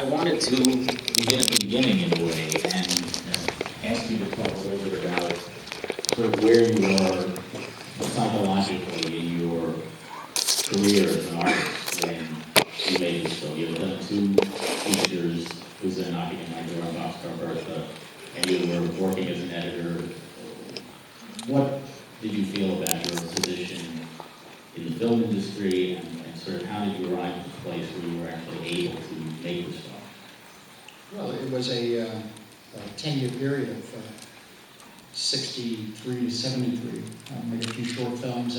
I wanted to begin at the beginning in a way and ask you to talk a little bit about sort of where you are psychologically in your career as an artist when you made this film. You had done 2 features, Who's There Knocking at My Door, Boxcar Bertha, and you were working as an editor. What did you feel about your position in the film industry, and sort of how did you arrive at the place where you were actually able to make this film? Well, it was a 10-year period of 63 to 73. I made a few short films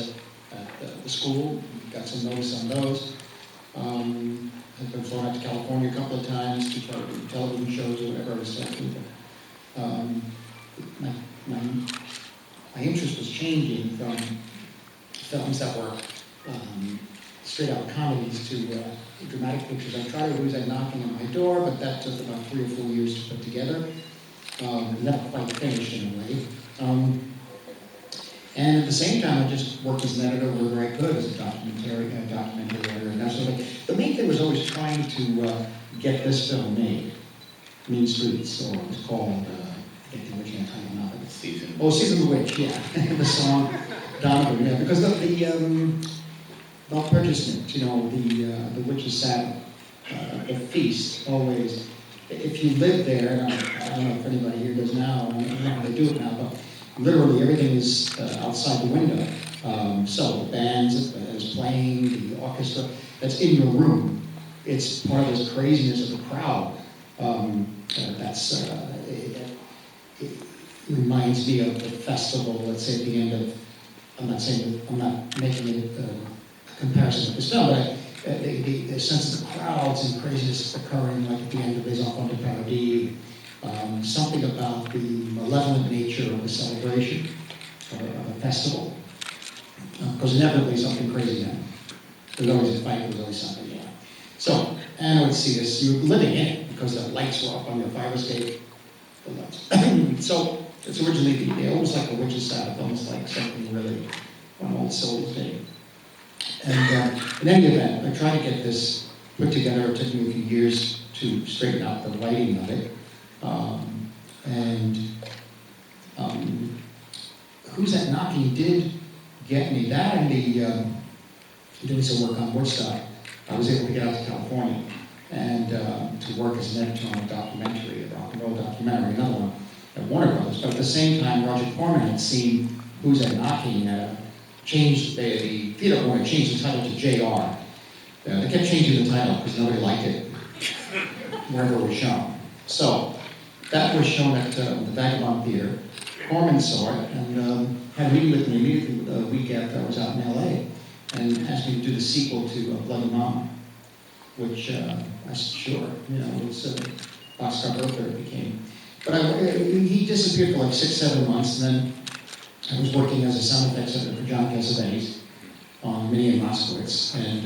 at the school, got some notice on those. I've been flown out to California a couple of times to try to do television shows or whatever I was doing. My interest was changing from films that were straight out comedies to dramatic pictures. I tried Who's That Knocking at My Door, but that took about 3 or 4 years to put together. Never quite finished in a way. And at the same time, I just worked as an editor wherever I could, as a documentary writer, and that sort of thing. The main thing was always trying to get this film made. Mean Streets, or it was called, I forget the original title now. Season. Oh, Season of the Witch, yeah. The song, Donovan, yeah. Because the purchasement, you know, the witch's saddle, the feast, always. If you live there, and I don't know if anybody here does now, I don't know how they do it now, but literally everything is outside the window. So the bands is playing, the orchestra, that's in your room. It's part of this craziness of the crowd. It reminds me of the festival, let's say at the end of, I'm not making it a comparison with this film, but the sense of the crowds and craziness occurring, like at the end of Les Enfants de Paradis, something about the malevolent nature of the celebration of a festival. Because inevitably something crazy happened. There's always a fight, there's always something, yeah. So, and I would see this, you're living in it, because the lights were up on the fire escape, the lights. So, it's originally, they almost like a witch's saddle, almost like something really on old soldier's day. And in any event, I tried to get this put together. It took me a few years to straighten out the lighting of it. Who's That Knocking did get me. That and doing some work on Woodstock. I was able to get out to California and to work as an editor on a documentary, a rock and roll documentary, another one at Warner Brothers. But at the same time, Roger Corman had seen Who's That Knocking, changed the theater owner changed the title to JR. They kept changing the title because nobody liked it wherever it was shown. So that was shown at the Vagabond Theater. Corman saw it and had a meeting with me immediately the week after I was out in LA and asked me to do the sequel to Bloody Mama, which I said, sure, you know, it was Boxcar Bertha it became. But he disappeared for like 6-7 months, and then I was working as a sound effects editor for John Cassavetes on Minnie and Moskowitz, and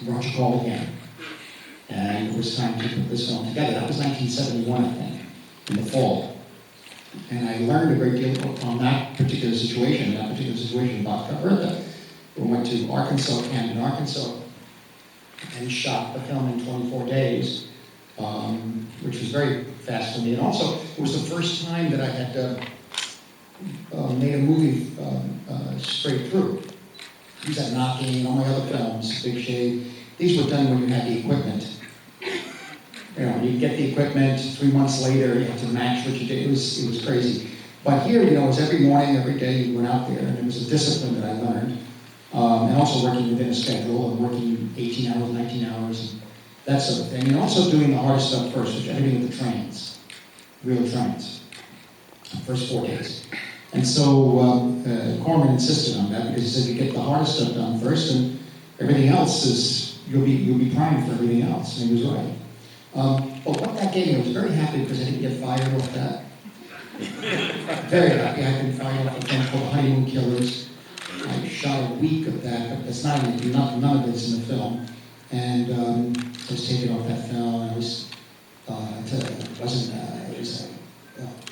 Roger called again, and it was time to put this film together. That was 1971, I think, in the fall. And I learned a great deal on that particular situation, about Boxcar Bertha. We went to Arkansas, Camden, Arkansas, and shot the film in 24 days, which was very fast for me. And also, it was the first time that I had made a movie straight through. Who's That Knocking, all my other films, Big Shave, these were done when you had the equipment. You know, you get the equipment, 3 months later, you had to match what you did. It was crazy. But here, you know, it was every morning, every day you went out there, and it was a discipline that I learned. And also working within a schedule, and working 18 hours, 19 hours, and that sort of thing. And also doing the hard stuff first, which editing with the trains, real trains, first 4 days. And so Corman insisted on that because he said you get the hardest stuff done first, and everything else is you'll be primed for everything else. And he was right. But what that gave me, I was very happy because I didn't get fired off that. Very happy. I've been fired off a film called Honeymoon Killers. I shot a week of that, but that's none of it's in the film. And I was taken off that film, and I was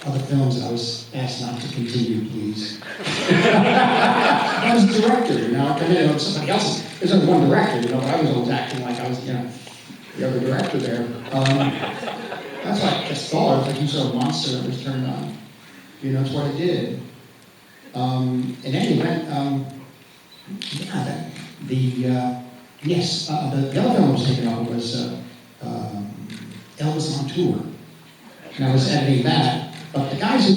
other films I was asked not to continue, please. I was a director, you know, I committed on somebody else's. There's only one director, you know, but I was always acting like I was, you know. the other director there. That's what I just thought. I was like, you saw a monster that was turned on. You know, that's what I did. In any event, the other film I was taking over was Elvis on Tour. And I was editing that. But the guys who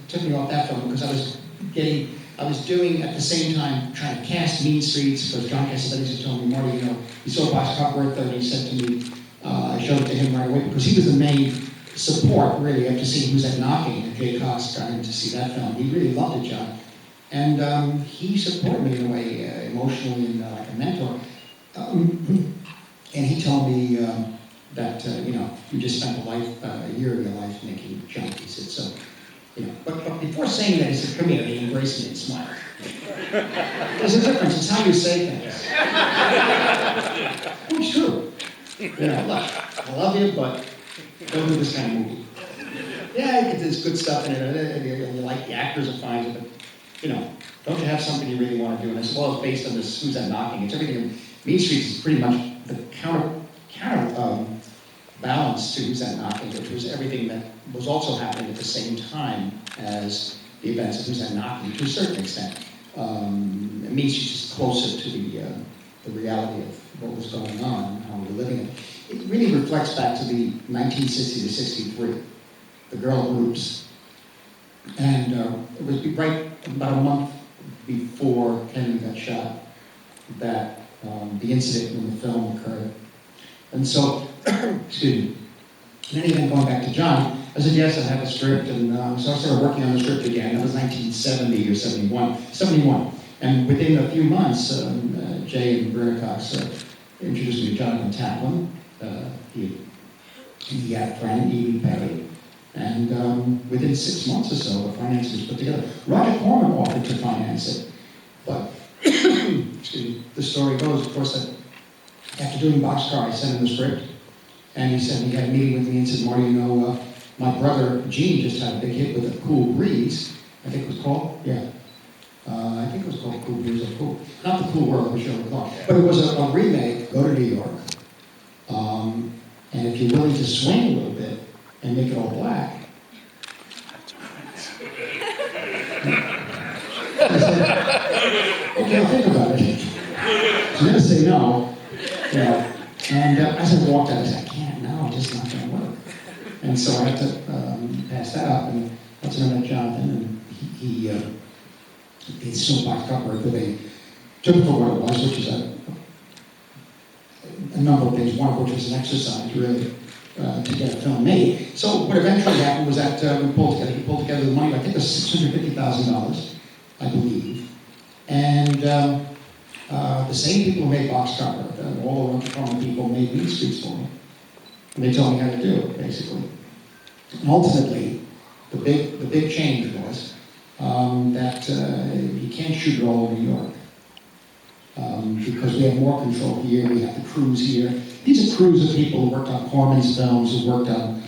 took me off that film, because I was doing at the same time trying to cast Mean Streets, because John Cassavetes had told me, Marty, you know, he saw Box Copworth, and he said to me, I showed it to him right away, because he was the main support, really, after seeing Who's That Knocking, and Jay Cox got him to see that film. He really loved it, John. And he supported me in a way, emotionally and like a mentor. And he told me that, you know, you just spent a year of your life making junk. He said, so, you know, but before saying that, he said, come here, and he embraced me and smiled. There's a difference, it's how you say things. It's true. You know, look, I love you, but don't do this kind of movie. Yeah, there's good stuff in it, and you like the actors are fine, but, you know, don't you have something you really want to do? And as well as based on this Who's That Knocking, it's everything. Mean Streets is pretty much the counter balance to Who's That Knocking, which was everything that was also happening at the same time as the events of Who's That Knocking, to a certain extent. Mean Streets is closer to the reality of what was going on and how we were living it. It really reflects back to the 1960 to 63, the girl groups. And it was right about a month before Kennedy got shot that the incident in the film occurred. And so, excuse me, in any event, going back to John, I said, yes, I have a script, and so I started working on the script again. That was 1970 or 71. And within a few months, Jay and Verna Cox introduced me to Jonathan Taplin. He had a friend, Evie Perry. And within 6 months or so, the finance was put together. Roger Corman offered to finance it, but excuse me, the story goes, of course, that after doing Boxcar, I sent him the script, and he said he had a meeting with me and said, Marty, you know, my brother Gene just had a big hit with A Cool Breeze, I think it was called, yeah. I think it was called Cool Breeze or Cool, not The Cool World, which you'll recall, but it was a remake, Go to New York, and if you're willing to swing a little bit and make it all black, I said, okay, I'll think about it. So I'm going to say no, you know, and as I walked out, I said, I can't, no, it's just not going to work. And so I had to pass that up, and that's when I met Jonathan, and he still backed up where they took it for what it was, which is a number of things, one of which was an exercise, really, to get a film made. So what eventually happened was that he pulled together the money, I think it was $650,000, I believe. And the same people who made Boxcar, all the Toronto people made Mean Streets for me. And they told me how to do it, basically. And ultimately, the big change was that you can't shoot it all in New York. Because we have more control here, we have the crews here. These are crews of people who worked on Corman's films, who worked on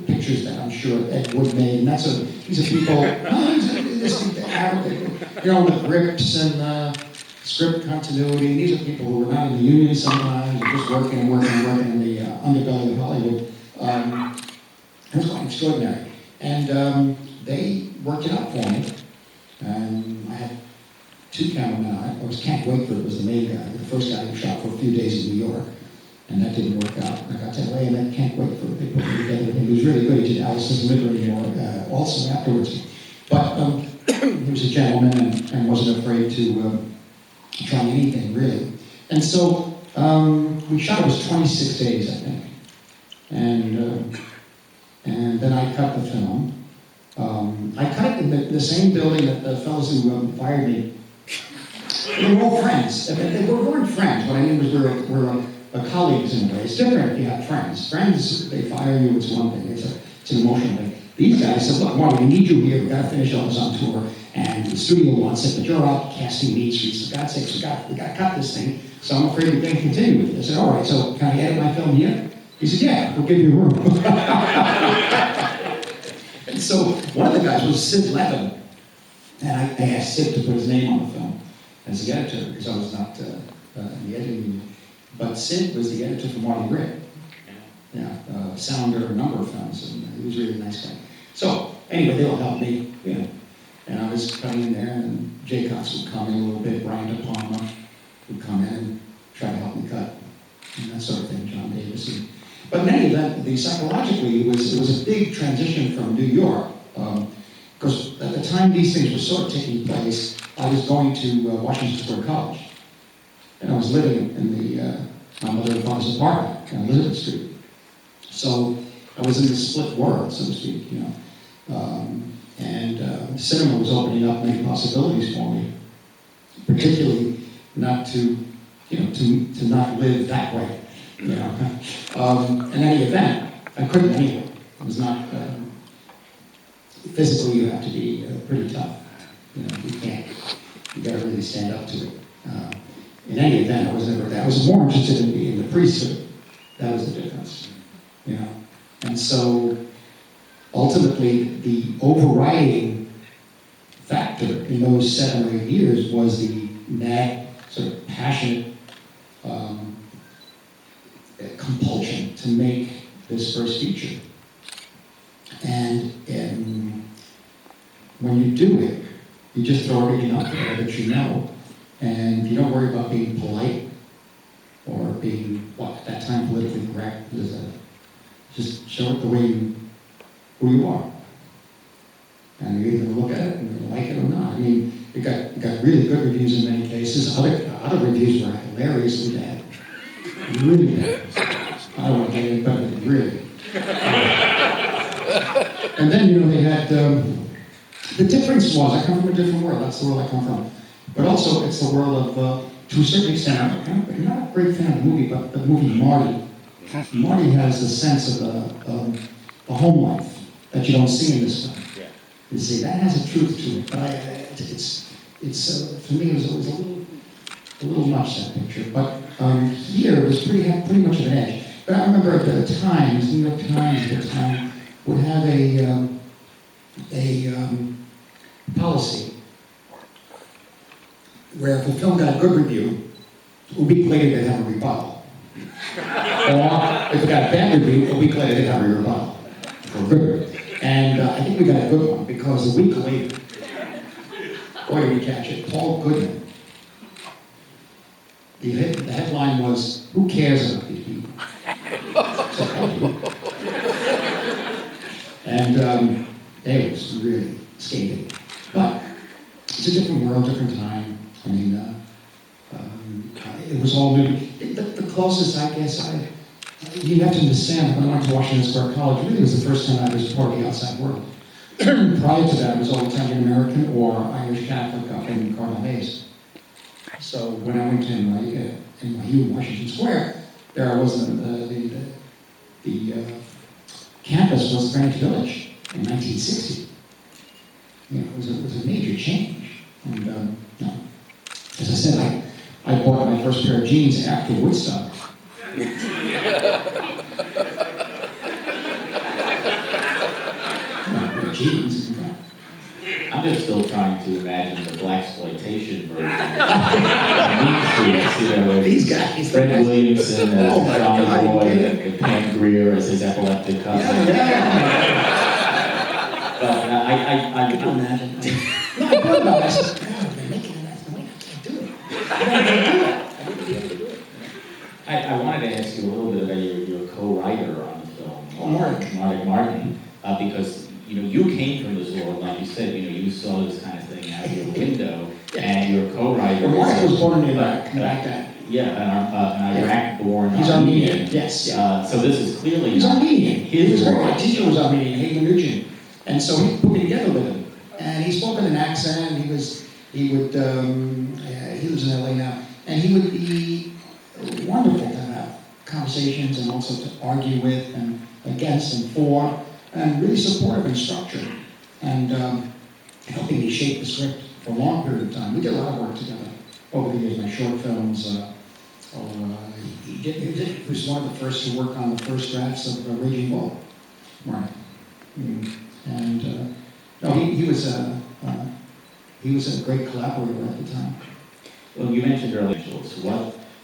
pictures that I'm sure Ed Wood made. And these are people, you know, with grips and script continuity. These are people who were not in the union sometimes, or just working in the underbelly of Hollywood. It was quite extraordinary. And they worked it out for me. And I had 2 cameramen on it. It was Kent Wakeford was the main guy, the first guy who shot for a few days in New York. And that didn't work out. And I got to LA and met Kent Wakeford. They put me together. And he was really good. He did Alice Doesn't Live Anymore also afterwards. But he was a gentleman and wasn't afraid to try anything, really. And so we shot, it was 26 days, I think. And then I cut the film. I cut it in the same building that the fellows who fired me. We were all friends. We weren't friends. What I mean was we were colleagues in a way. It's different if you have friends. Friends, they fire you, it's one thing. It's an emotional thing. These guys said, look, Marty, we need you here. We've got to finish Elvis on tour. And the studio wants it, but you're out casting Mean Streets. For God's sakes, we got to cut this thing. So I'm afraid we can't continue with this. I said, all right, so can I edit my film here? He said, yeah, we'll give you room. And so one of the guys was Sid Levin. And I asked Sid to put his name on the film as the editor, because I was not in the editing. But Sid was the editor for Marty Rick. Yeah, Sounder, a number of films, and he was a really nice guy. So, anyway, they all helped me, you know. And I was coming in there, and Jaycox would come in a little bit, Brian De Palma would come in and try to help me cut, and that sort of thing, John Davis. But in any event, psychologically, it was a big transition from New York, because at the time these things were sort of taking place, I was going to Washington Square College, and I was living in my mother and father's apartment on Elizabeth Street. So I was in this split world, so to speak, you know. Cinema was opening up many possibilities for me, particularly not to not live that way, you know. In any event, I couldn't anyway. It was not, physically you have to be pretty tough. You know, you can't, you gotta really stand up to it. In any event, I was never that. I was more interested in the priesthood. That was the difference, you know. And so, ultimately, the overriding factor in those 7 or 8 years was the mad, sort of passionate compulsion to make this first feature. And when you do it, you just throw everything out there that you know, and you don't worry about being polite or being, at that time, politically correct. Just show it the way who you are. And you're either going to look at it and you're going to like it or not. I mean, it got really good reviews in many cases. Other reviews were hilariously bad. Really bad. I don't want to get it, but really. And then, you know, they had, the difference was, I come from a different world. That's the world I come from. But also, it's the world of, to a certain extent, I'm not a great fan of the movie, but the movie Marty. Marty has a sense of a home life that you don't see in this film. Yeah. You see, that has a truth to it, but for me, it was always a little much, that picture. But here, it was pretty much of an edge. But I remember at the Times, New York Times at the time, would have a policy where if a film got a good review, a week later they'd have a rebuttal. Or if it got a bad review, a week later they'd have a rebuttal. For good. And I think we got a good one, because a week later, boy, did we catch it, Paul Goodman. The headline was, "Who cares about these people?" And it was really scathing. But it's a different world, different time. I mean, it was all new. The closest, I guess, you have to understand, when I went to Washington Square College, really was the first time I was part of the outside world. Prior to that, I was all Italian American or Irish Catholic up in Cardinal Hayes. So when I went to NYU, Washington Square, there I was, the campus was Greenwich Village in 1960. You know, it was a major change. And as I said, I bought my first pair of jeans after Woodstock. Jeans. I'm just still trying to imagine the blaxploitation version. These guys. Fred Williamson as Johnny Boy, and Pam Grier as his epileptic cousin. But I can imagine. No, I thought about it. I said, God, they're making that. I can't do it. I wouldn't be able to do it. I wanted to ask you a little bit about your co-writer on the film, Mark Martin, because you came from this world, like you said, you saw this kind of thing out your window, and your co-writer. Well, Mark was born in Iraq, an Iraq-born. He's Armenian, yes. So this is clearly. He's Armenian. My teacher was Armenian, Hayden Nugent, and so he put me together with him, and he spoke with an accent. He lives in LA now, and he would be wonderful to have conversations and also to argue with and against and for, and really supportive and structured, and helping me shape the script for a long period of time. We did a lot of work together over the years, my short films. He was one of the first to work on the first drafts of Raging Bull. Right. And he was a great collaborator at the time. Well, you mentioned earlier,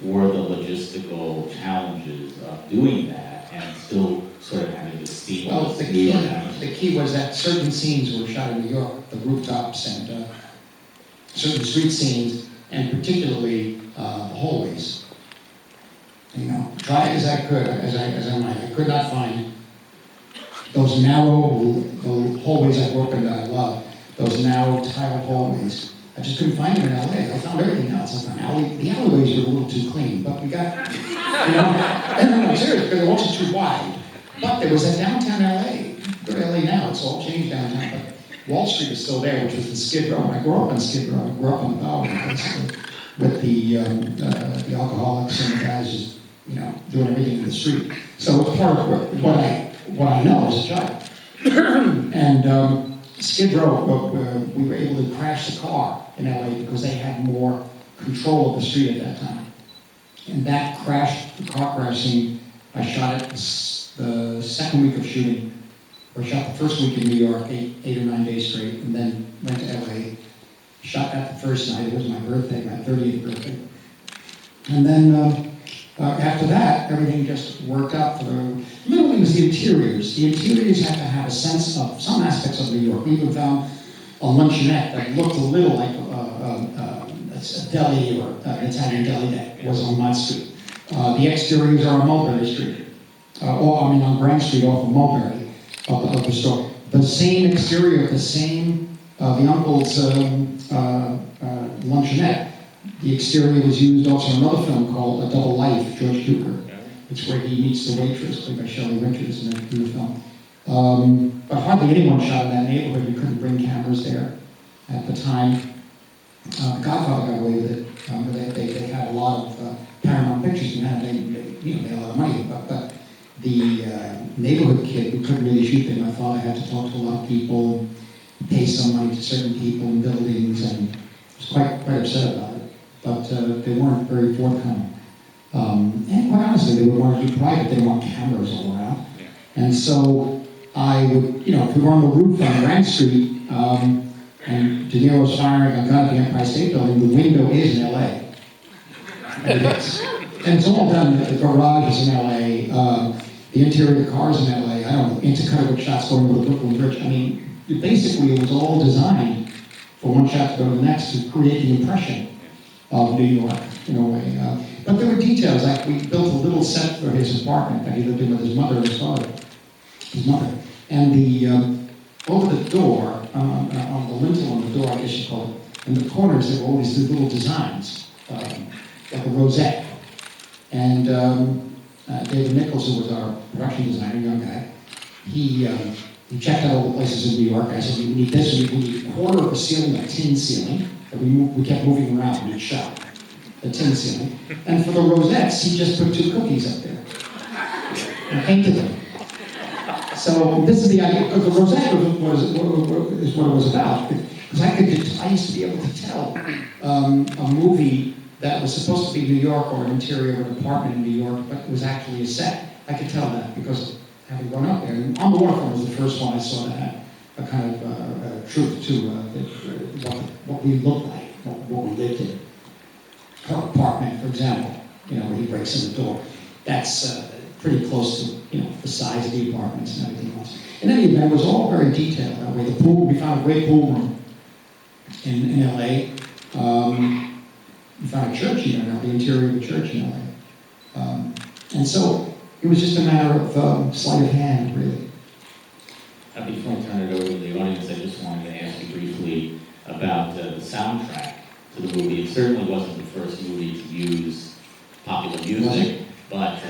were the logistical challenges of doing that and still sort of having the steam? Well, the key was that certain scenes were shot in New York, the rooftops and certain street scenes, and particularly the hallways. You know, try as I could, as I might, I could not find those narrow, the hallways I grew up in that I love, those narrow tile hallways. I just couldn't find them in LA. I found everything else. I found the alleyways were a little too clean, but we got, you know, and I'm serious, because they were also too wide. But there was a downtown LA. Go to LA now, it's all changed downtown, but Wall Street is still there, which was the Skid Row. I grew up on Skid Row. I grew up on the Bowery, basically, with the alcoholics and the guys just, you know, doing everything in the street. So it's part of what I know as a child. And Skid Row, we were able to crash the car in LA because they had more control of the street at that time. And that crash, the car crash scene, I shot it the second week of shooting. I shot the first week in New York, 8 or 9 days straight, and then went to LA. Shot that the first night. It was my birthday, my 30th birthday. And then after that, everything just worked out for the... Literally, it was the interiors. The interiors had to have a sense of some aspects of New York. We even found a luncheonette that looked a little like a deli or an Italian deli that was on Mott Street. The exteriors are on Mulberry Street. On Grand Street off of Mulberry, of the store. The same exterior, the uncle's luncheonette. The exterior was used also in another film called A Double Life, George Cukor. It's where he meets the waitress, played by Shelley Richards in the film. But hardly anyone shot in that neighborhood. You couldn't bring cameras there at the time. The Godfather got away with it. They had a lot of Paramount Pictures, and they had a lot of money. But the neighborhood kid, we couldn't really shoot there. My father had to talk to a lot of people, pay some money to certain people in buildings, and was quite upset about it. But they weren't very forthcoming. And quite honestly, they would want to be private. They didn't want cameras all around. And so I would, if we were on the roof on Grand Street, and De Niro's firing a gun at the Empire State Building, the window is in LA. And it's all done, the garage is in LA, the interior of the car is in LA, I don't know, intercut shots going over the Brooklyn Bridge. I mean, basically it was all designed for one shot to go to the next to create the impression of New York, in a way. But there were details, like we built a little set for his apartment that he lived in with his mother and his father, his mother. And the over the door, on the lintel on the door, I guess you call it, in the corners there were always these little designs, like a rosette. And David Nichols, who was our production designer, young guy, he checked out all the places in New York. I said, we need this, we need a quarter of a ceiling, a tin ceiling, that we kept moving around in each shot, the tin ceiling. And for the rosettes, he just put 2 cookies up there and painted them. So this is the idea, because the rosette is what it was about. Because I used to be able to tell a movie that was supposed to be New York or an interior of an apartment in New York, but it was actually a set. I could tell that because having grown up there. And On the Waterfront was the first one I saw that had a kind of truth to what we looked like, what we lived in. Her apartment, for example, where he breaks in the door. That's pretty close to, the size of the apartments and everything else. In any event, it was all very detailed that way. The pool, we found a great pool room in LA. We found a church even, the interior of a church in LA. And so it was just a matter of sleight of hand, really. Before I turn it over to the audience, I just wanted to ask you briefly about the soundtrack to the movie. It certainly wasn't the first movie to use popular music, but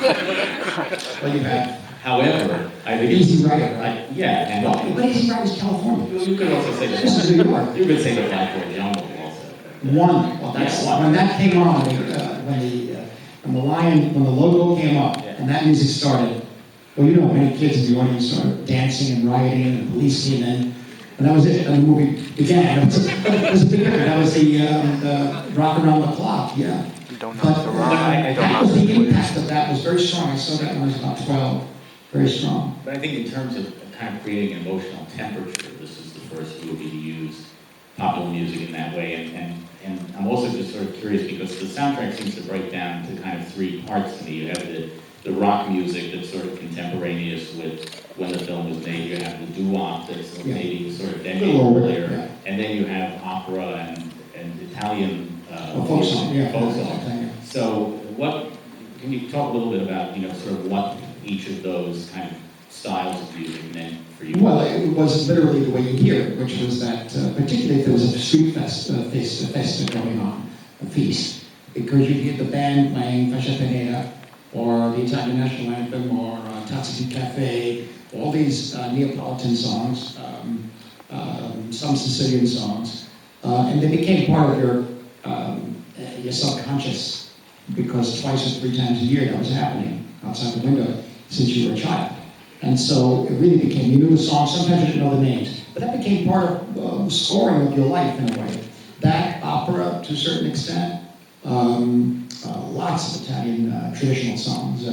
well, you have. However, I think Easy Rider, right? Yeah, and but Easy Rider is California. You could also say this is New York. You could say the Blackboard Jungle also. Well, that's when that came on, when the logo came up and that music started. Well, many kids in the audience started dancing and rioting, and police came in, and that was it. And the movie began. It was a big record. That was the Rock Around the Clock, yeah. But that was the impact of that was very strong. I saw that when I was about 12. Very strong. But I think in terms of kind of creating an emotional temperature, this is the first movie to use popular music in that way. And and I'm also just sort of curious because the soundtrack seems to break down to kind of three parts to me. You have the rock music that's sort of contemporaneous with when the film was made. You have the doo-wop that's maybe sort of decade earlier, and then you have opera and Italian folk song. Folk song. So what, can you talk a little bit about, sort of what each of those kind of styles of music meant for you? Well, it was literally the way you hear it, which was that, particularly if there was a street festa going on, a feast, because you'd hear the band playing Fascia Tenera, or the Italian National Anthem, or Tazza di Cafe, all these Neapolitan songs, some Sicilian songs, and they became part of your subconscious, because twice or three times a year that was happening outside the window since you were a child. And so it really became, you knew the song, sometimes you didn't know the names, but that became part of scoring of your life in a way. That, opera to a certain extent, lots of Italian traditional songs, O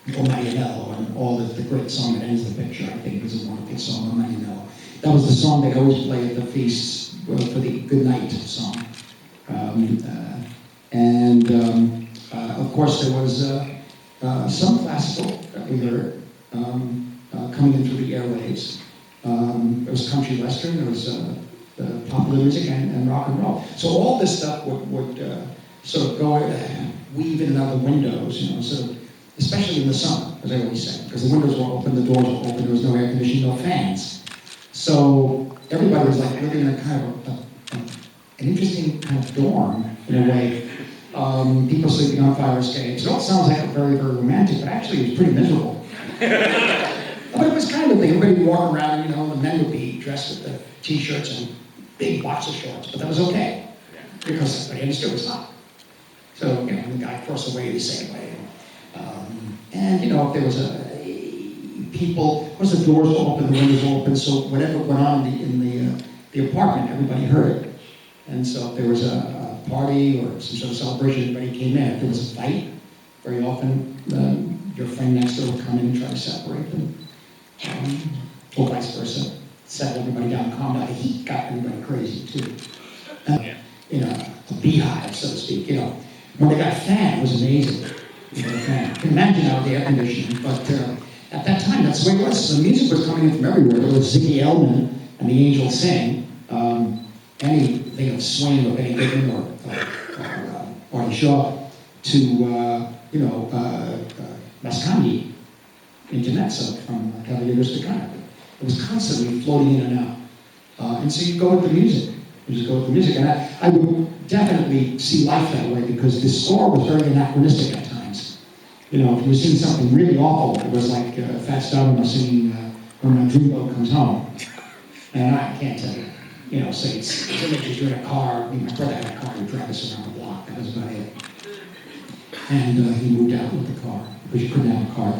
Marianello, and all the great song that ends the picture, I think is a wonderful song, O Marianello. That was the song they'd always play at the feasts for the good night song. Of course, there was some classical that we heard coming in through the airwaves. There was country western, there was popular music and rock and roll. So all this stuff would sort of go, weave in and out the windows, sort of, especially in the summer, as I always say, because the windows were open, the doors were open, there was no air conditioning, no fans. So everybody was like living in a kind of an interesting kind of dorm, in a way. People sleeping on fire escapes. It all sounds like a very, very romantic, but actually it was pretty miserable. But it was kind of the thing. Everybody would walk around, the men would be dressed with the t-shirts and big boxer shorts, but that was okay, because everybody understood it was hot. So, the guy crossed the way the same way. If there was people, of course the doors were open, the windows were open, so whatever went on in the apartment, everybody heard it. And so if there was a party or some sort of celebration, everybody came in. If there was a fight, very often your friend next door would come in and try to separate them. Or vice versa. Settle everybody down, calm down. The heat got everybody crazy too. A beehive, so to speak. When they got a fan, it was amazing. A fan. You can imagine now the air conditioning, but at that time, that's the way it was. So the music was coming in from everywhere. There was Ziggy Elman and the Angels Sing. Anything of Swain or Benny Goodman or Artie Shaw to Mascagni, Intermezzo from Cavaliere Rusticana. It was constantly floating in and out. And so you go with the music. You just go with the music. And I would definitely see life that way because the score was very anachronistic at times. If you were seeing something really awful, it was like Fats Domino singing When My Dreamboat Comes Home. And I can't tell you. So it's images, you're in a car. My brother had a car, he would drive us around the block. That was about it. And he moved out with the car because you couldn't have a car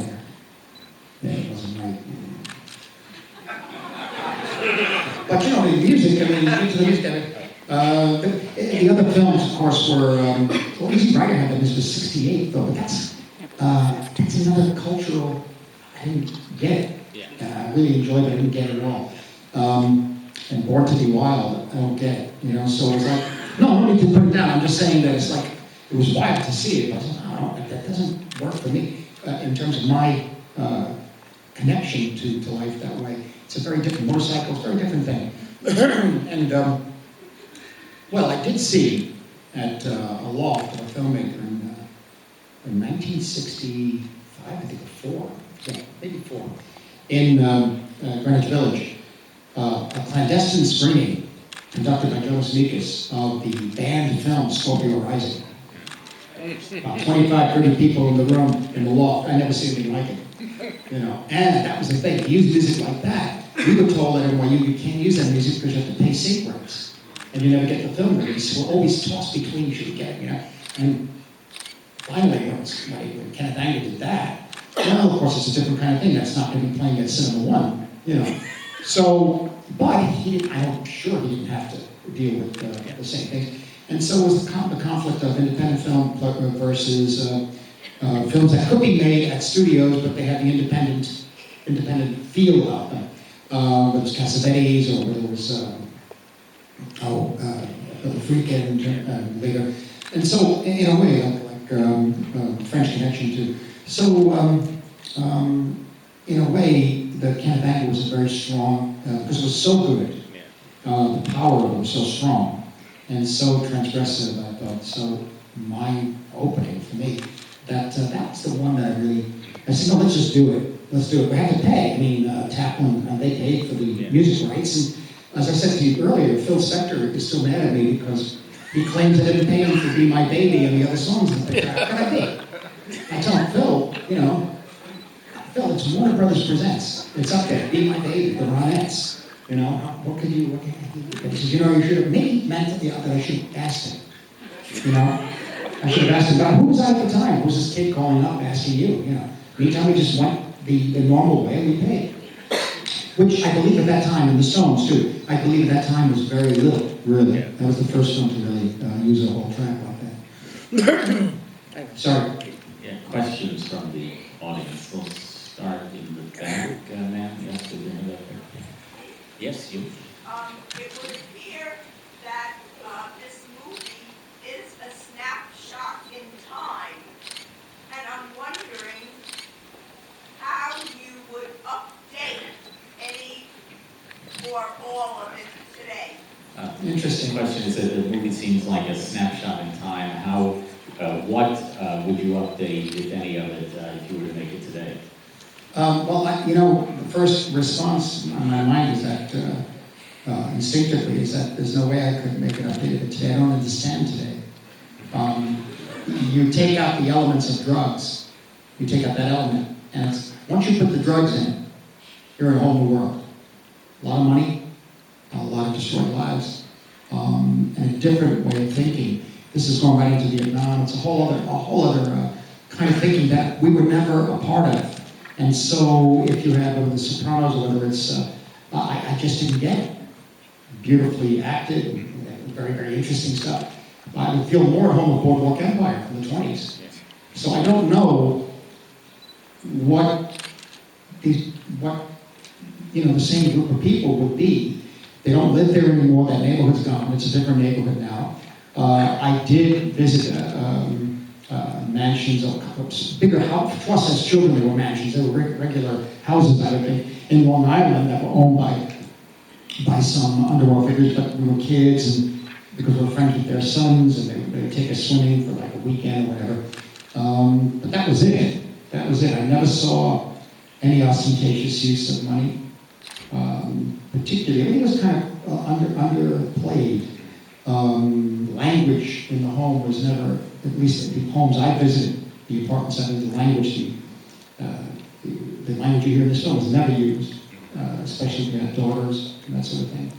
there. It wasn't right. But the music, the other films, of course, were, Easy Rider had them, this was 68, though, but that's another cultural, I didn't get it. I really enjoyed it, I didn't get it at all. And Born to Be Wild, I don't get it, so it's like, no need to put it down, I'm just saying that it's like, it was wild to see it, but I was like, that doesn't work for me, in terms of my connection to life that way. It's a very different motorcycle, it's a very different thing. And, I did see at a loft of a filmmaker in 1965, I think, or 4, maybe 4, in Greenwich Village, a clandestine screening conducted by Jonas Mekas of the banned film Scorpio Rising. About 25, 30 people in the room, in the loft. I never seen anything like it. And that was the thing. To use music like that, we were told that you can't use that music because you have to pay sync rights. And you never get the film release. We're always tossed between you should get, And finally, when Kenneth Anger did that, of course, it's a different kind of thing. That's not going to be playing at Cinema One, So, but I'm sure he didn't have to deal with the same things. And so was the conflict of independent film versus films that could be made at studios, but they had the independent feel about them. Whether it was Cassavetes or whether it was the freak and later. And so, in a way, like French Connection too. So, in a way, the Can of Anger was a very strong, because it was so good. The power of it was so strong and so transgressive, I thought, so mind-opening for me. That's the one that I said, no, let's just do it. Let's do it. We have to pay. I mean, Taplin, they paid for the music rights. And as I said to you earlier, Phil Spector is still mad at me because he claims I didn't pay him for Be My Baby and the other songs. And what I did. I tell him, Phil, Phil, it's Warner Brothers Presents. It's up there. Be My Baby, the Ronettes. What can you do? He says, you should have meant that I should have asked him. I should have asked him, God, who was I at the time? Who was this kid calling up asking you? Meantime, we just went the normal way and we paid. Which I believe at that time, and the Stones too, I believe at that time was very little, really. That was the first one to really use a whole track like that. Sorry. Yeah, questions from the audience. We'll start in the back, ma'am. Yes, we're going to go there. Yes, you. It would appear that this movie is a snapshot in time, and I'm wondering how you would update any or all of it today. Interesting question is that the movie seems like a snapshot in time. What would you update, if any of it, if you were to make it today? The first response on my mind is that, instinctively, is that there's no way I could make it updated today. I don't understand today. You take out the elements of drugs, you take out that element, and once you put the drugs in, you're in a whole new world. A lot of money, a lot of destroyed lives, and a different way of thinking. This is going right into Vietnam. It's a whole other kind of thinking that we were never a part of. And so, if you have The Sopranos, or whether it's, I just didn't get it. Beautifully acted, very, very interesting stuff. I would feel more at home with Boardwalk Empire from the 20s. So I don't know what the same group of people would be. They don't live there anymore. That neighborhood's gone. It's a different neighborhood now. I did visit mansions, bigger house. For us as children, they were mansions. They were regular houses, I would think, in Long Island that were owned by some underworld figures, but we were kids, and because we were friends with their sons, and they would take us swimming for like a weekend or whatever. But that was it. That was it. I never saw any ostentatious use of money. Particularly, everything was kind of underplayed. Language in the home was never, at least the homes I visited, the apartments I visited, the language you hear in this film was never used, especially if you had daughters and that sort of thing.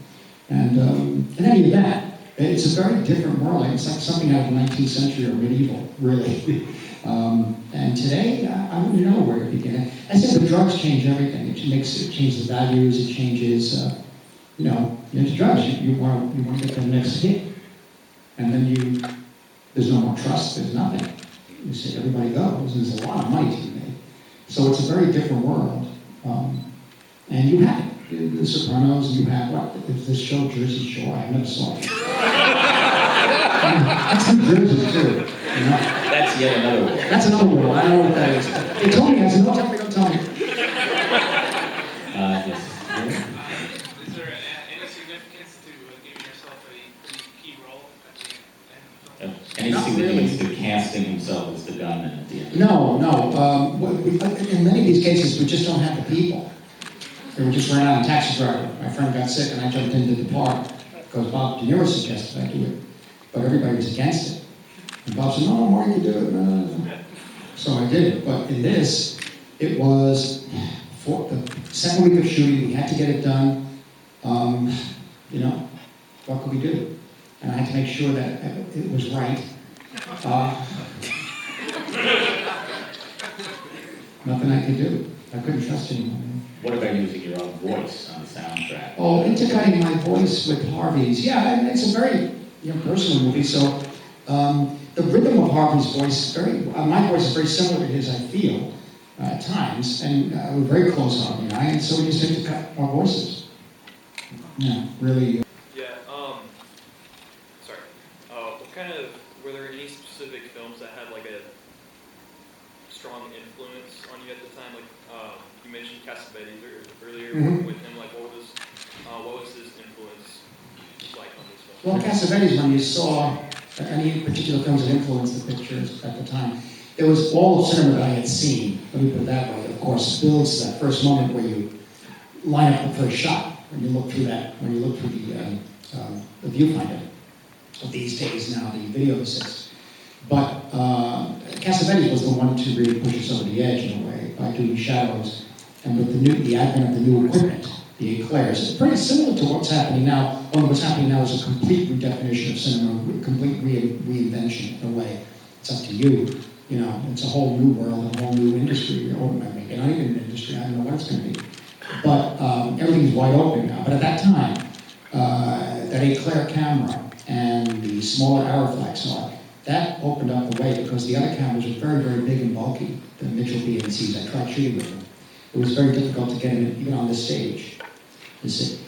And in any event, it's a very different world. It's like something out of the 19th century or medieval, really. And today, I wouldn't know where to begin. I said the drugs change everything. It changes the values. It changes. Into drugs. You want to get the next hit, and then there's no more trust. There's nothing. You say everybody goes. There's a lot of money to be made. So it's a very different world. And you have it. The Sopranos. You have what? This show, Jersey Shore. I never saw it. That's in Jersey too. That's yet another world. That's another world. I don't know what that is. They told me. I said, no, don't tell me. Yes. Is there any significance to giving yourself a key role at the end of the film? Any Not significance really. to casting himself as the gunman at the end? No. In many of these cases, we just don't have the people. We just ran out of taxi driver. My friend got sick, and I jumped in to depart because Bob De Niro suggested I do it, but everybody was against it. And Bob said, "No, Marty, you do it." No. So I did it. But in this, it was for the second week of shooting. We had to get it done. What could we do? And I had to make sure that it was right. Nothing I could do. I couldn't trust anyone. What about using your own voice on the soundtrack? Oh, intercutting my voice with Harvey's. Yeah, and it's a very personal movie. So the rhythm of Harvey's voice, my voice is very similar to his, I feel, at times. And we're very close, Harvey and I, and so we just intercut our voices. Yeah, really. Yeah, sorry. on you at the time? Like you mentioned Cassavetes earlier, Mhm. working with him. Like what was his influence like on this film? Well, Cassavetes, when you saw any particular films that influenced the pictures at the time, it was all of cinema that I had seen. Let me put it that way. Of course, builds to that first moment where you line up the first shot when you look through the viewfinder of these days now, the video assists. But Cassavetes was the one to really push us over the edge in a way by doing shadows and with the advent of the new equipment, the eclairs. It's pretty similar to what's happening now. Well, what's happening now is a complete redefinition of cinema, complete reinvention in a way. It's up to you. You know, it's a whole new world, a whole new industry. Or maybe not even an industry. I don't know what it's going to be. But everything's wide open now. But at that time, that eclair camera and the smaller Araflex arc, that opened up the way because the other cameras were very, very big and bulky, the Mitchell BNCs. I tried shooting with them. It was very difficult to get them even on the stage, you see.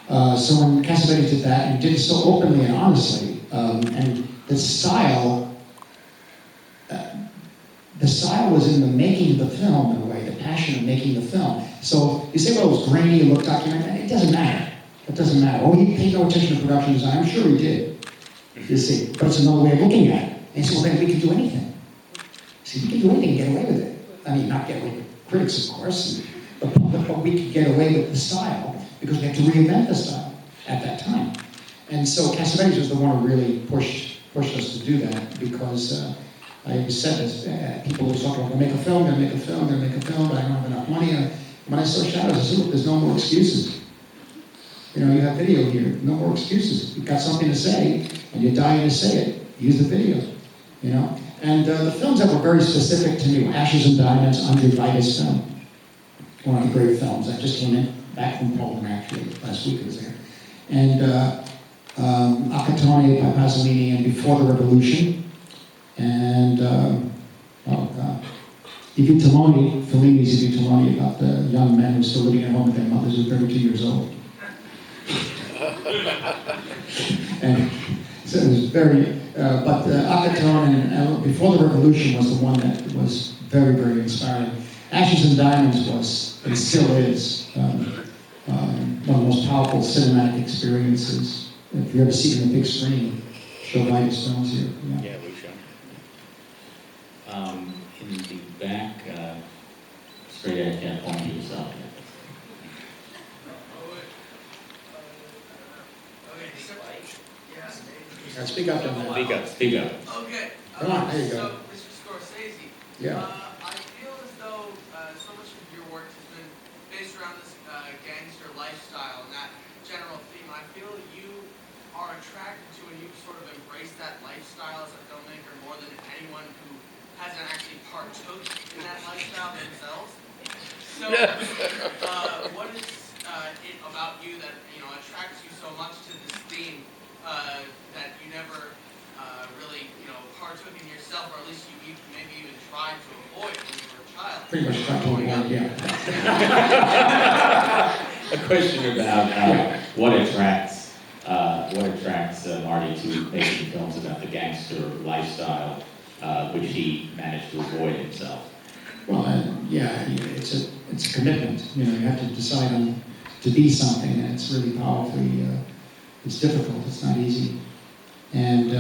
So when Cassavetes did that, and did it so openly and honestly, and the style was in the making of the film in a way, the passion of making the film. So you say, well, it was grainy, it looked documentary. It doesn't matter. It doesn't matter. Oh, he paid no attention to production design. I'm sure he did. You see, but it's another way of looking at it. And he said, well, then we can do anything. See, we can do anything and get away with it. I mean, not get away with critics, of course, but we could get away with the style because we had to reinvent the style at that time. And so Cassavetes was the one who really pushed us to do that because I always said this, people always talk about, we'll make a film, but I don't have enough money. And when I saw Shadows, I said, look, there's no more excuses. You know, you have video here, no more excuses. You've got something to say, and you're dying to say it. Use the video, you know? And the films that were very specific to me were Ashes and Diamonds, Andre Vida's film. One of the great films. I just came back from Poland, actually, last week I was there. And Akatone by Pasolini and Before the Revolution. And, Fellini's I Vitelloni, about the young men who were still living at home with their mothers who were 32 years old. And so it was very, but Akatone and Before the Revolution was the one that was very, very inspiring. Ashes and Diamonds was, and still is, one of the most powerful cinematic experiences. If you ever see it on the big screen, show Vida's films here. Yeah, we show. In the back, straight ahead, can't point to yourself. Speak up on that. Speak up. Okay. Come on, there you go. So, Mr. Scorsese, Yeah. I feel as though so much of your work has been based around this gangster lifestyle and that general theme. I feel you are attracted to and you sort of embrace that lifestyle as a filmmaker more than anyone who hasn't actually partook in that lifestyle themselves. So, what is it about you that attracts you so much to this theme that you never really partook in yourself, or at least you maybe even tried to avoid when you were a child? Pretty much tried to avoid, yeah. A question about what attracts Marty to making films about the gangster lifestyle, which he managed to avoid himself. Well, yeah, it's a commitment. You have to decide on to be something, and it's really powerfully. It's difficult. It's not easy. And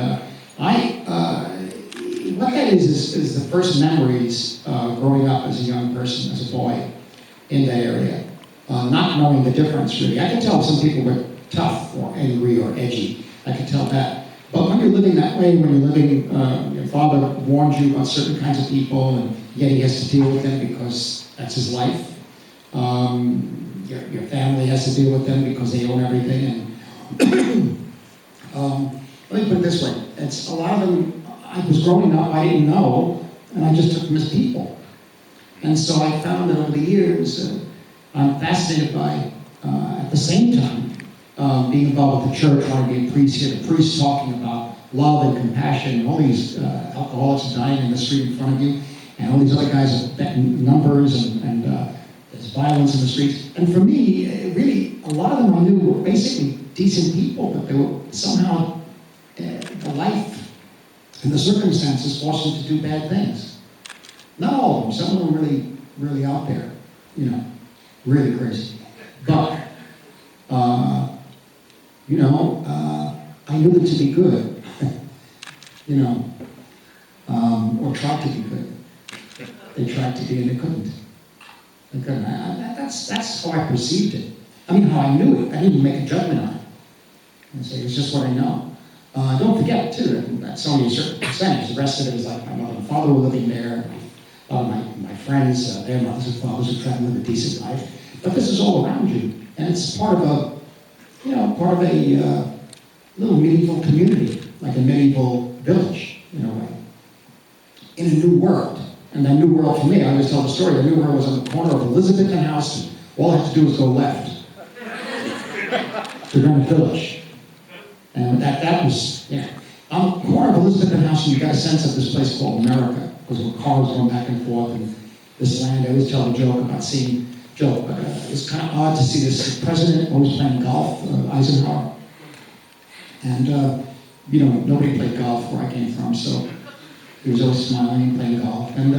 what that is the first memories growing up as a young person, as a boy, in that area, not knowing the difference really. I could tell some people were tough or angry or edgy. I could tell that. But when you're living that way, when you're living, your father warned you about certain kinds of people, and yet he has to deal with them because that's his life. Your family has to deal with them because they own everything. And let me put it this way: it's a lot of them. I was growing up, I didn't know, and I just took them as people. And so I found that over the years, I'm fascinated by, at the same time, being involved with the church, wanting to be a priest here, the priest talking about love and compassion, and all these alcoholics dying in the street in front of you, and all these other guys betting numbers, and there's violence in the streets. And for me, really, a lot of them I knew were basically decent people, but they were somehow, the life and the circumstances forced them to do bad things. Not all of them. Some of them really really out there, you know, really crazy. But, you know, I knew them to be good, you know, or tried to be good. They tried to be and they couldn't. They couldn't. That's how I perceived it. I mean, how I knew it. I didn't make a judgment on it. And say, it's just what I know. Don't forget, too, that's only a certain percentage. The rest of it is like my mother and father were living there, my friends, their mothers and fathers were trying to live a decent life. But this is all around you. And it's part of a, you know, part of a little medieval community, like a medieval village, in a way, in a new world. And that new world for me, I always tell the story, the new world was on the corner of Elizabethan House, and all I had to do was go left to Greenwich Village. And that was, you know, on the corner of Elizabethan House, and you got a sense of this place called America, because there were cars going back and forth, and this land. I always tell a joke about seeing, it's kind of odd to see this president always playing golf, Eisenhower. And, you know, nobody played golf where I came from, so he was always smiling and playing golf. And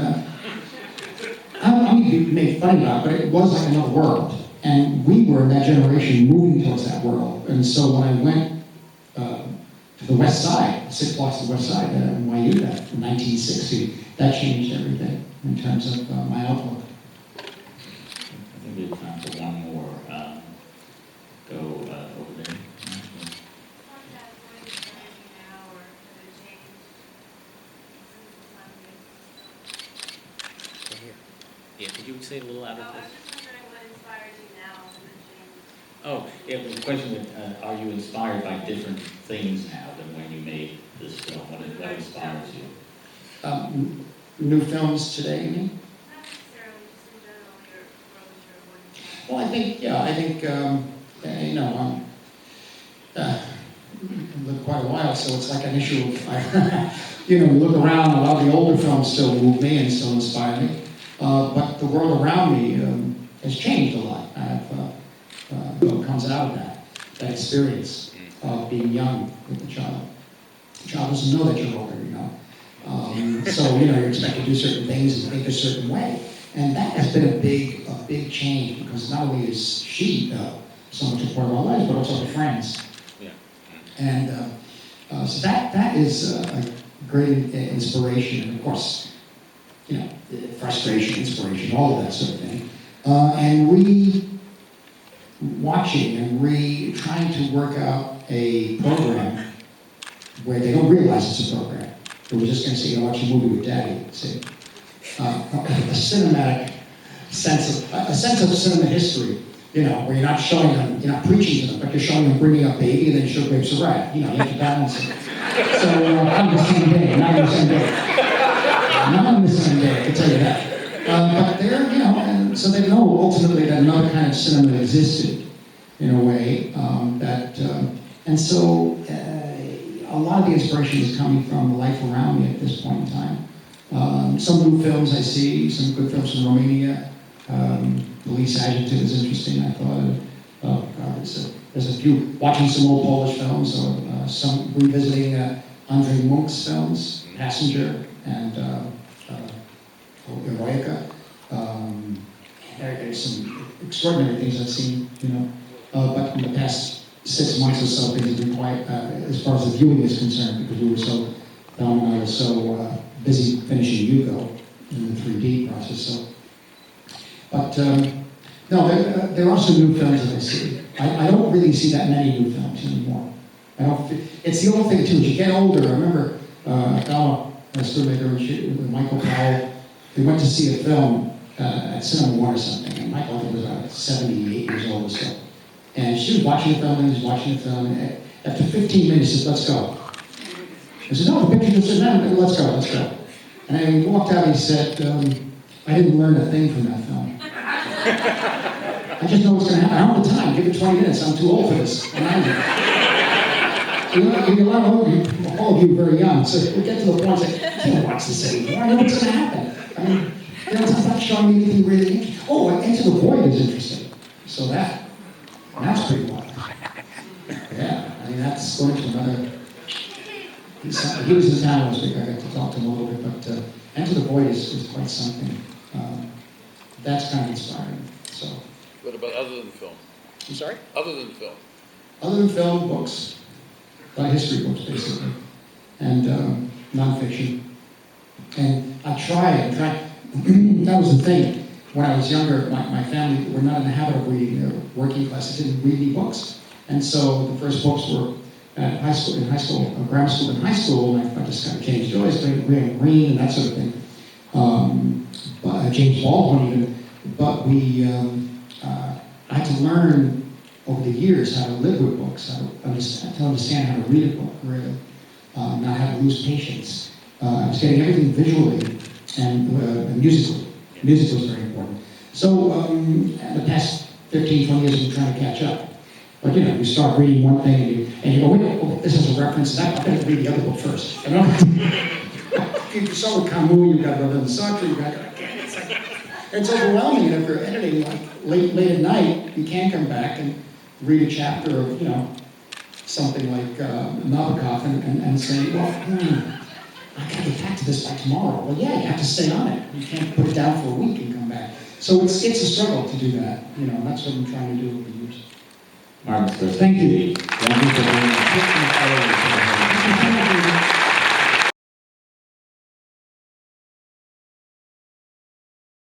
I mean, you make fun about it, but it was like another world. And we were in that generation moving towards that world. And so when I went to the West Side, 6 blocks to the West Side, NYU, that in 1960, that changed everything in terms of my outlook. I think we have time for one more. Go over there. Yeah, could you say it a little louder, I was please? just wondering what inspired you now to the change. Oh, yeah, the question was, are you inspired by different things now than when you made this film? What inspires you? New films today, you mean? Not necessarily, just in general, your approach or what inspired Well, I think, you know, I've lived quite a while, so it's like an issue of, you know, you look around, a lot of the older films still move me and still inspire me. But the world around me has changed a lot. What comes out of that experience of being young with the child. The child doesn't know that you're older, you know. So, you know, you're expected to do certain things and think a certain way. And that has been a big change, because not only is she so much a part of our lives, but also the friends. Yeah. And so that is a great inspiration, and of course, you know, frustration, inspiration, all of that sort of thing. And watching and trying to work out a program where they don't realize it's a program. They were just going to say, watch a movie with Daddy. See, a cinematic sense of cinema history. You know, where you're not showing them, you're not preaching to them, but you're showing them bringing up baby, and then you show Grapes of Wrath. You know, you have to balance it. So on the same day, not on the same day. Not on the same day, I can tell you that. But they're, you know, and so they know ultimately that another kind of cinema existed, in a way, and so a lot of the inspiration is coming from the life around me at this point in time. Some new films I see, some good films from Romania. Police Adjective is interesting, I thought. Oh, God, there's a few, watching some old Polish films, or some revisiting Andrzej Munk's films, Passenger, and Eroica. There's some extraordinary things I've seen, you know, but in the past 6 months or so, things have been quite, as far as the viewing is concerned, because we were so, Dom and I were so busy finishing Hugo in the 3D process, so. But, no, there are some new films that I see. I don't really see that many new films anymore. It's the old thing, too, as you get older. I remember a fellow, a filmmaker with Michael Powell, we went to see a film at Cinema One or something, and Michael, I think, was about 78 years old or so. And she was watching the film, and he was watching the film, and after 15 minutes, he said, "Let's go." I said, "No, the picture just said, no, let's go." And then he walked out, and he said, "I didn't learn a thing from that film. I just know what's going to happen. I don't have the time. Give it 20 minutes. I'm too old for this." And a lot of all of you are very young, so we get to the point and say, "I can't watch this anymore. I know what's going to happen." I mean, it's not showing me anything really interesting. Oh, and Into the Void is interesting. So that's pretty wild. Yeah, I mean, that's going to another. He was in town last week. I got to talk to him a little bit, but Into the Void is quite something. that's kind of inspiring. So, What about other than film? I'm sorry? Other than film? Other than film, books, history books basically, and nonfiction. And I try, that was the thing. When I was younger, my family were not in the habit of reading. They were working class, they didn't read any books. And so the first books were at grammar school and high school, and I just kind of James Joyce, Graham Greene, and that sort of thing. James Baldwin even. But I had to learn over the years how to live with books, how to understand how to read a book, really. Not how to lose patience. I was getting everything visually and musically. Music was very important. So in the past 15, 20 years, I'm trying to catch up. But you start reading one thing and you go, wait, oh, this is a reference, and I'm going to read the other book first. You start with Camus, you've got Robin Sartre, you've got, it's overwhelming. And if you're editing like late at night, you can't come back and read a chapter of, something like Nabokov and say, well, I gotta get back to this by tomorrow. Well, yeah, you have to stay on it. You can't put it down for a week and come back. So it's a struggle to do that. And that's what I'm trying to do over the years. Martin Scorsese. Thank you. Thank you for being